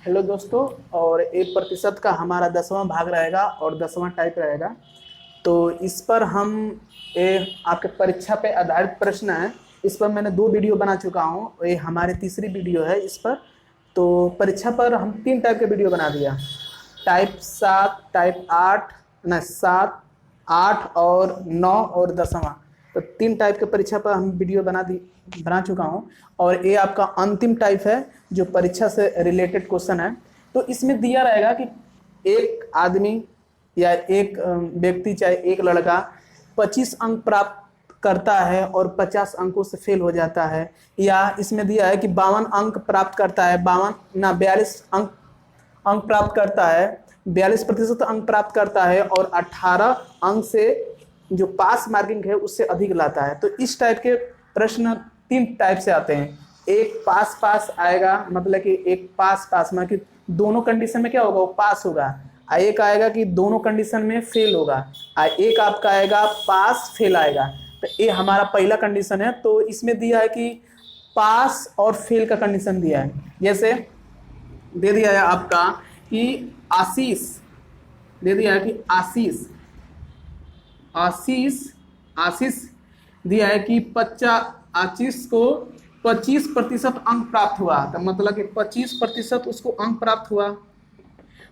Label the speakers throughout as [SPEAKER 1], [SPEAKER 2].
[SPEAKER 1] Hello दोस्तों। और 1% का हमारा 10वां भाग रहेगा और 10वां टाइप रहेगा। तो इस पर हम आपके परीक्षा पे आधारित प्रश्न है। इस पर मैंने 2 वीडियो बना चुका हूँ, ये हमारी तीसरी वीडियो है इस पर। तो परीक्षा पर हम 3 टाइप के वीडियो बना दिया, टाइप 7, टाइप 8, न 7, 8 और 9 और 10वां। तो 3 टाइप के परीक्षा पर हम वीडियो बना चुका हूँ। और ये आपका अंतिम टाइप है जो परीक्षा से रिलेटेड क्वेश्चन है। तो इसमें दिया रहेगा कि एक आदमी या एक व्यक्ति, चाहे एक लड़का 25 अंक प्राप्त करता है और 50 अंकों से फेल हो जाता है, या इसमें दिया है कि 52 अंक प्राप्त करता है, 42 अंक प्राप्त करता है, 42% अंक प्राप्त करता है और 18 अंक से जो पास मार्किंग है उससे अधिक लाता है। तो इस टाइप के प्रश्न 3 टाइप से आते हैं। एक पास पास आएगा, मतलब कि एक पास पास मतलब कि दोनों कंडीशन में क्या होगा, वो पास होगा। एक आएगा कि दोनों कंडीशन में फेल होगा, एक आपका आएगा पास फेल आएगा। तो ये हमारा पहला कंडीशन है। तो इसमें दिया है कि पास और फेल का कंडीशन दिया है। जैसे दे दिया है आपका कि आशीष, दे दिया है कि आशीष आशीष दिया है कि आशीष को 25% अंक प्राप्त हुआ। तो मतलब कि 25% उसको अंक प्राप्त हुआ।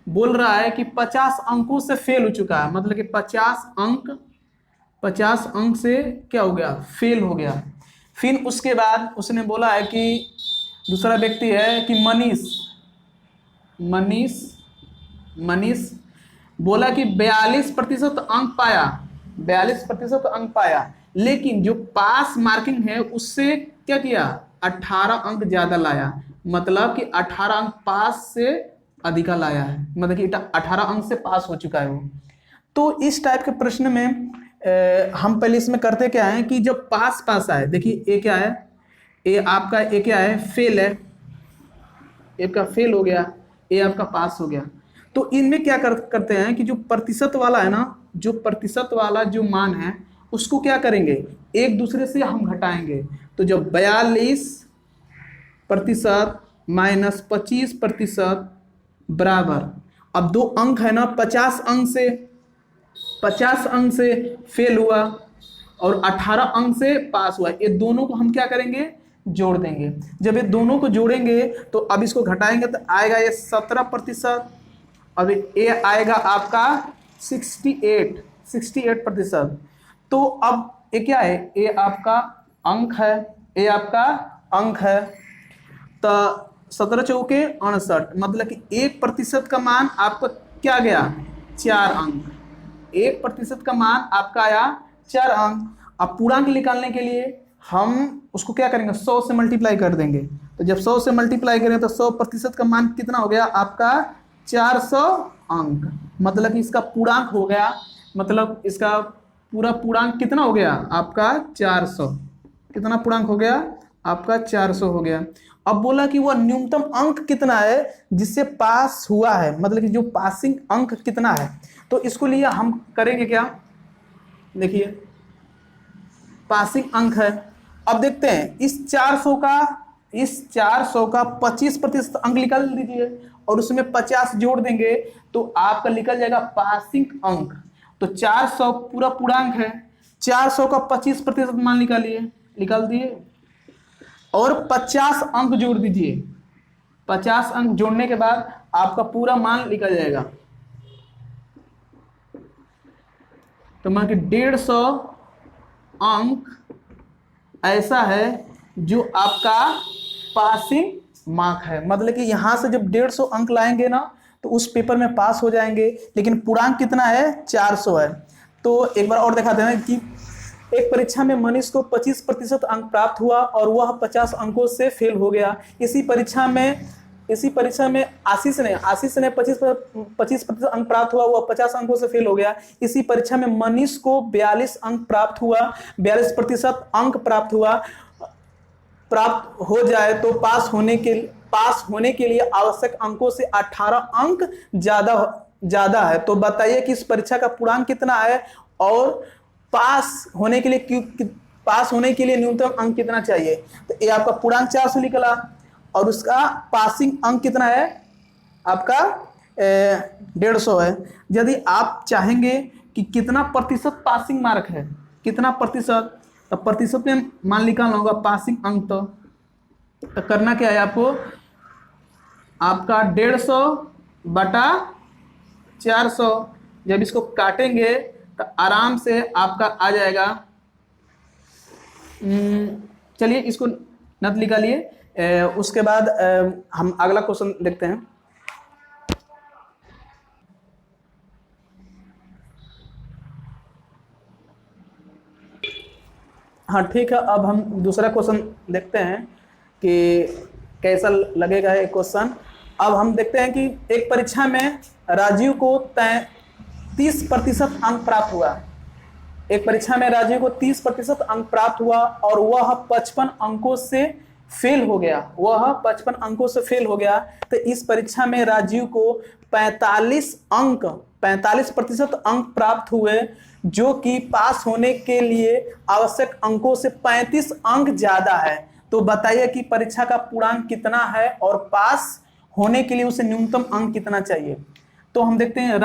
[SPEAKER 1] बोल रहा है कि 50 अंकों से फेल हो चुका है, मतलब कि 50 अंक से क्या हो गया, फेल हो गया। फिर उसके बाद उसने बोला है कि दूसरा व्यक्ति है कि मनीष बोला कि 42% अंक पाया, 42% अंक पाया, लेकिन जो पास मार्किंग है उससे क्या किया, 18 अंक ज्यादा लाया। मतलब कि 18 अंक पास से अधिका लाया है, मतलब कि 18 अंक से पास हो चुका है वो। तो इस टाइप के प्रश्न में हम पहले इसमें करते क्या है कि जब पास पास आए, देखिए ये क्या है, ये आपका ये क्या है, फेल है, ये आपका फेल हो गया, ये आपका पास हो गया। तो इनमें क्या करते हैं कि जो प्रतिशत वाला है ना, जो प्रतिशत वाला जो मान है उसको क्या करेंगे, एक दूसरे से हम घटाएंगे। तो जब 42% माइनस 25% बराबर, अब 2 अंक है ना, 50 अंक से फेल हुआ और 18 अंक से पास हुआ, ये दोनों को हम क्या करेंगे, जोड़ देंगे। जब ये दोनों को जोड़ेंगे तो अब इसको घटाएंगे तो आएगा ये 17%। अब ये आएगा आपका 68%। तो अब ये क्या है, ये आपका अंक है, ये आपका अंक है। तो 17 चौके 68, मतलब कि 1% का मान आपका क्या गया, 4 अंक। 1% का मान आपका आया 4 अंक। अब पूर्णांक निकालने के लिए हम उसको क्या करेंगे, 100 से मल्टीप्लाई कर देंगे। तो जब 100 से मल्टीप्लाई करें तो 100% का मान कितना हो गया आपका, 400 अंक। मतलब कि इसका पूर्णांक हो गया, मतलब इसका पूरा पूर्णांक कितना हो गया आपका 400। कितना पूर्णांक हो गया आपका, 400 हो गया। अब बोला कि वह न्यूनतम अंक कितना है जिससे पास हुआ है, मतलब कि जो पासिंग अंक कितना है। तो इसको लिए हम करेंगे क्या, देखिए पासिंग अंक है। अब देखते हैं इस 400 का 25% अंक निकाल दीजिए और उसमें 50 जोड़ देंगे तो आपका निकल जाएगा पासिंग अंक। तो 400 पूरा पूर्णांक है, 400 का 25% मान निकाल दिए और 50 अंक जोड़ दीजिए। 50 अंक जोड़ने के बाद आपका पूरा मान निकल जाएगा। तो मान के 150 अंक ऐसा है जो आपका पासिंग मार्क है। मतलब कि यहां से जब 150 अंक लाएंगे ना तो उस पेपर में पास हो जाएंगे, लेकिन पूर्णांक कितना है, 400 है। तो एक बार और दिखाते हैं कि एक परीक्षा में मनीष को 25% अंक प्राप्त हुआ और वह 50 अंकों से फेल हो गया। इसी परीक्षा में आशीष ने 25% अंक प्राप्त हुआ, वह 50 अंकों से फेल हो गया। इसी परीक्षा में मनीष को 42 अंक प्राप्त हुआ, 42% अंक प्राप्त हो जाए तो पास होने के लिए आवश्यक अंकों से 18 अंक ज्यादा है। तो बताइए कि इस परीक्षा का पूर्णांक कितना है और पास होने के लिए न्यूनतम अंक कितना चाहिए। तो ये आपका पूर्णांक 400 निकला और उसका पासिंग अंक कितना है, आपका 150 है। यदि आप चाहेंगे कि कितना प्रतिशत पासिंग मार्क है, कितना प्रतिशत, तो प्रतिशत में मान निकालना होगा पासिंग अंक। तो करना क्या है आपको, आपका 150 बटा 400, जब इसको काटेंगे तो आराम से आपका आ जाएगा। चलिए इसको नत निकालिए, उसके बाद हम अगला क्वेश्चन देखते हैं। हाँ ठीक है, अब हम दूसरा क्वेश्चन देखते हैं कि कैसा लगेगा ये क्वेश्चन। अब हम देखते हैं कि एक परीक्षा में राजीव को 30% अंक प्राप्त हुआ। एक परीक्षा में राजीव को 30% अंक प्राप्त हुआ और वह 55 अंकों से फेल हो गया। वह 55 अंकों से फेल हो गया। तो इस परीक्षा में राजीव को 45% अंक प्राप्त हुए, जो कि पास होने के लिए आवश्यक अंकों से 35 अंक ज्यादा है। तो बताइए कि परीक्षा का पूर्णांक कितना है और पास होने के लिए उसे न्यूनतम अंक कितना चाहिए। तो हम देखते हैं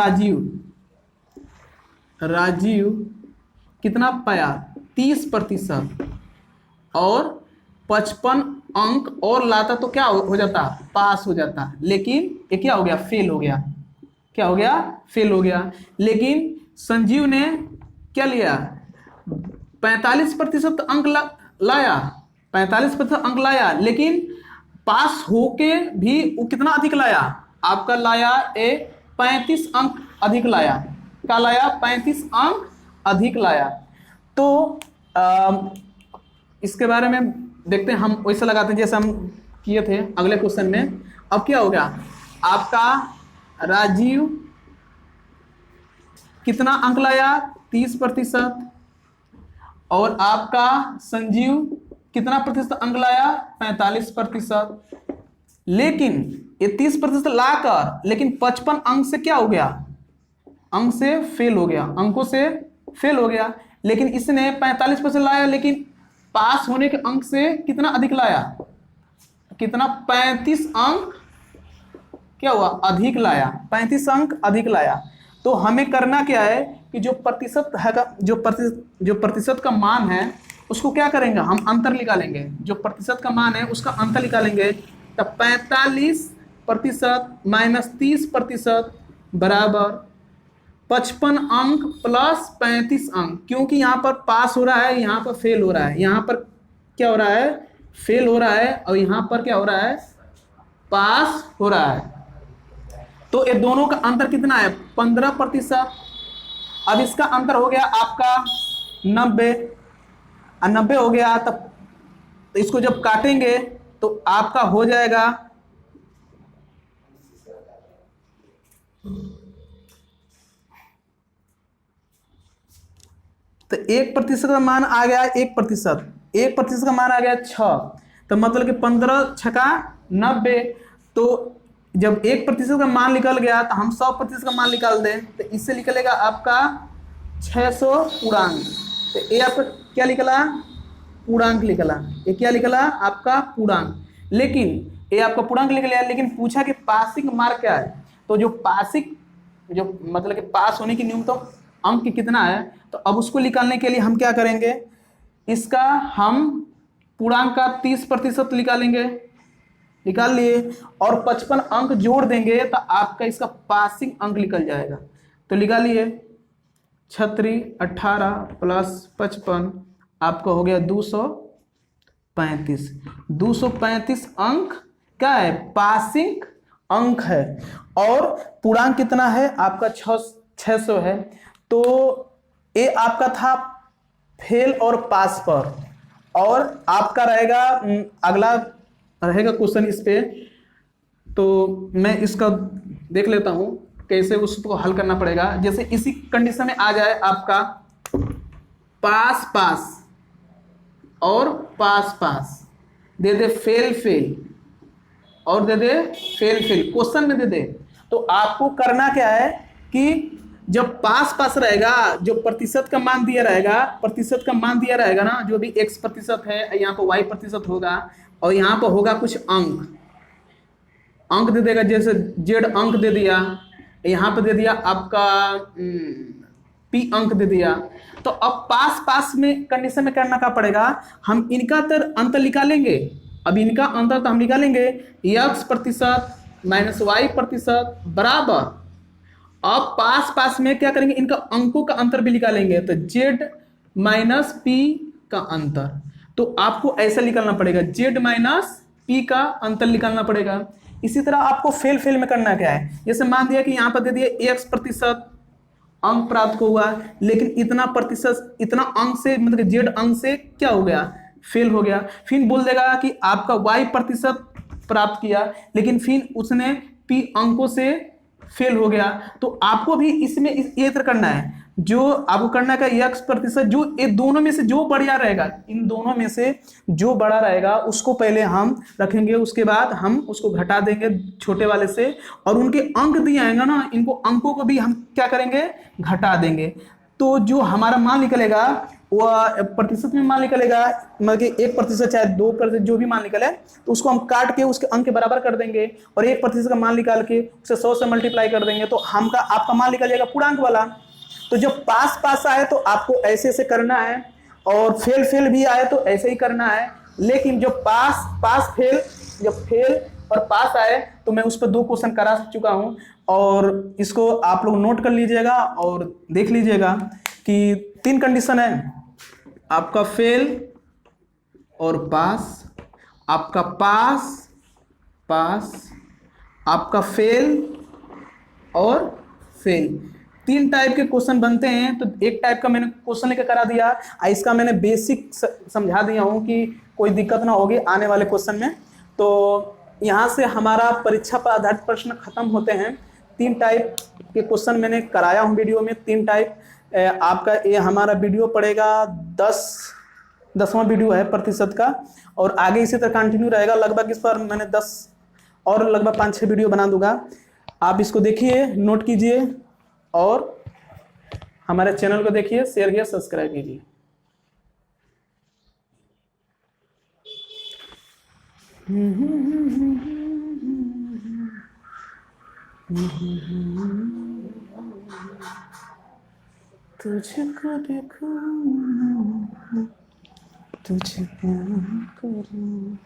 [SPEAKER 1] राजीव कितना पाया, 30% और 55 अंक और लाता तो क्या हो जाता, पास हो जाता। लेकिन ये क्या हो गया, फेल हो गया। क्या हो गया, फेल हो गया। लेकिन संजीव ने क्या लिया, 45% अंक लाया, 45% अंक लाया, लेकिन पास होके भी वो कितना अधिक लाया, आपका लाया 35 अंक अधिक लाया। क्या लाया, 35 अंक अधिक लाया। तो इसके बारे में देखते हैं, हम वैसे लगाते हैं जैसे हम किए थे अगले क्वेश्चन में। अब क्या हो गया, आपका राजीव कितना अंक लाया, 30%, और आपका संजीव कितना प्रतिशत अंक लाया, 45%। लेकिन ये 30% लाकर, लेकिन 55 अंक से क्या हो गया, अंक से फेल हो गया, अंकों से फेल हो गया। लेकिन इसने 45% लाया, लेकिन पास होने के अंक से कितना अधिक लाया, कितना, 35 अंक क्या हुआ, अधिक लाया, 35 अंक अधिक लाया। तो हमें करना क्या है कि जो प्रतिशत है, जो प्रतिशत का मान है उसको क्या करेंगे, हम अंतर निकालेंगे। जो प्रतिशत का मान है उसका अंतर निकालेंगे। तो 45% माइनस 30% बराबर 55 अंक प्लस 35 अंक। क्योंकि यहाँ पर पास हो रहा है, यहाँ पर फेल हो रहा है। यहाँ पर क्या हो रहा है, फेल हो रहा है, और यहाँ पर क्या हो रहा है, पास हो रहा है। तो ये दोनों का अंतर कितना है, 15%। अब इसका अंतर हो गया आपका 90, 90 हो गया। तब इसको जब काटेंगे तो आपका हो जाएगा तो 1% का मान आ गया, 1% का मान आ गया 6। तो मतलब कि 15 छका 90। तो जब 1% का मान निकल गया तो हम 100% का मान निकाल दें, तो इससे निकलेगा आपका 600 पूर्णांक। तो ये आपका क्या निकला, पूर्णांक निकला। ये क्या निकला, आपका पूर्णांक। लेकिन ये आपका पूर्णांक निकल गया, लेकिन पूछा कि पासिंग मार्क क्या है। तो जो पासिंग, जो मतलब कि पास होने की न्यूनतम अंक कितना है, तो अब उसको निकालने के लिए हम क्या करेंगे, इसका हम पूर्णांक का 30% निकालेंगे, निकाल लिए, और 55 अंक जोड़ देंगे तो आपका इसका पासिंग अंक निकल जाएगा। तो निकालिए, 36 18 प्लस 55 आपका हो गया 235। 235 अंक क्या है, पासिंग अंक है। और पूर्णांक कितना है आपका, 600 है। तो ये आपका था फेल और पास पर। और आपका रहेगा अगला रहेगा क्वेश्चन इस पे। तो मैं इसका देख लेता हूं कैसे उसको हल करना पड़ेगा। जैसे इसी कंडीशन में आ जाए आपका पास पास और पास पास, दे दे फेल फेल और दे दे फेल फेल, क्वेश्चन में दे दे। तो आपको करना क्या है कि जब पास पास रहेगा, जो प्रतिशत का मान दिया रहेगा, प्रतिशत का मान दिया रहेगा ना, जो भी x% है, यहाँ पर y% होगा, और यहाँ पर होगा कुछ अंक, अंक दे देगा, जैसे जेड अंक दे दिया, यहाँ पे दे दिया आपका पी अंक दे दिया। तो अब पास पास में कंडीशन में करना क्या पड़ेगा, हम इनका अंतर निकालेंगे। अब इनका अंतर तो हम निकालेंगे x प्रतिशत माइनस वाई प्रतिशत बराबर, अब पास पास में क्या करेंगे, इनका अंकों का अंतर भी निकालेंगे, तो z माइनस पी का अंतर। तो आपको ऐसा निकालना पड़ेगा, z माइनस पी का अंतर निकालना पड़ेगा। इसी तरह आपको फेल में करना क्या है, जैसे मान दिया कि यहाँ पर दे दिया x प्रतिशत अंक प्राप्त हुआ, लेकिन इतना प्रतिशत, इतना अंक से मतलब जेड अंक से क्या हो गया, फेल हो गया। फिर बोल देगा कि आपका y प्रतिशत प्राप्त किया, लेकिन फिर उसने p अंकों से फेल हो गया। तो आपको भी इसमें ये तरह करना है, जो आपको करना है x प्रतिशत, जो ये दोनों में से जो बढ़िया रहेगा, इन दोनों में से जो बड़ा रहेगा उसको पहले हम रखेंगे, उसके बाद हम उसको घटा देंगे छोटे वाले से, और उनके अंक दिए आएंगे ना, इनको अंकों को भी हम क्या करेंगे, घटा देंगे। तो जो हमारा मान निकलेगा वह प्रतिशत में मान निकलेगा, मतलब कि 1% चाहे 2%, जो भी मान निकले तो उसको हम काट के उसके अंक के बराबर कर देंगे, और 1% का मान निकाल के उसे 100 से मल्टीप्लाई कर देंगे, तो हमका आपका मान निकल जाएगा पूर्णांक वाला। तो जब पास पास आए तो आपको ऐसे ऐसे करना है, और फेल भी आए तो ऐसे ही करना है। लेकिन जब पास पास फेल, जब फेल और पास आए तो मैं उस पर 2 क्वेश्चन करा चुका हूं, और इसको आप लोग नोट कर लीजिएगा और देख लीजिएगा कि 3 कंडीशन है, आपका फेल और पास, आपका पास पास, आपका फेल और फेल। 3 टाइप के क्वेश्चन बनते हैं। तो एक टाइप का मैंने क्वेश्चन लेकर करा दिया, इसका मैंने बेसिक समझा दिया हूं कि कोई दिक्कत ना होगी आने वाले क्वेश्चन में। तो यहाँ से हमारा परीक्षा पर आधारित प्रश्न खत्म होते हैं। 3 टाइप के क्वेश्चन मैंने कराया हूँ वीडियो में, 3 टाइप। आपका ये हमारा वीडियो पड़ेगा 10वां वीडियो है प्रतिशत का, और आगे इसी तरह कंटिन्यू रहेगा। लगभग इस पर मैंने 10 और लगभग 5-6 वीडियो बना दूंगा। आप इसको देखिए, नोट कीजिए, और हमारे चैनल को देखिए, शेयर कीजिए, सब्सक्राइब कीजिए। तुझको देखूं, तुझे प्यार करूं,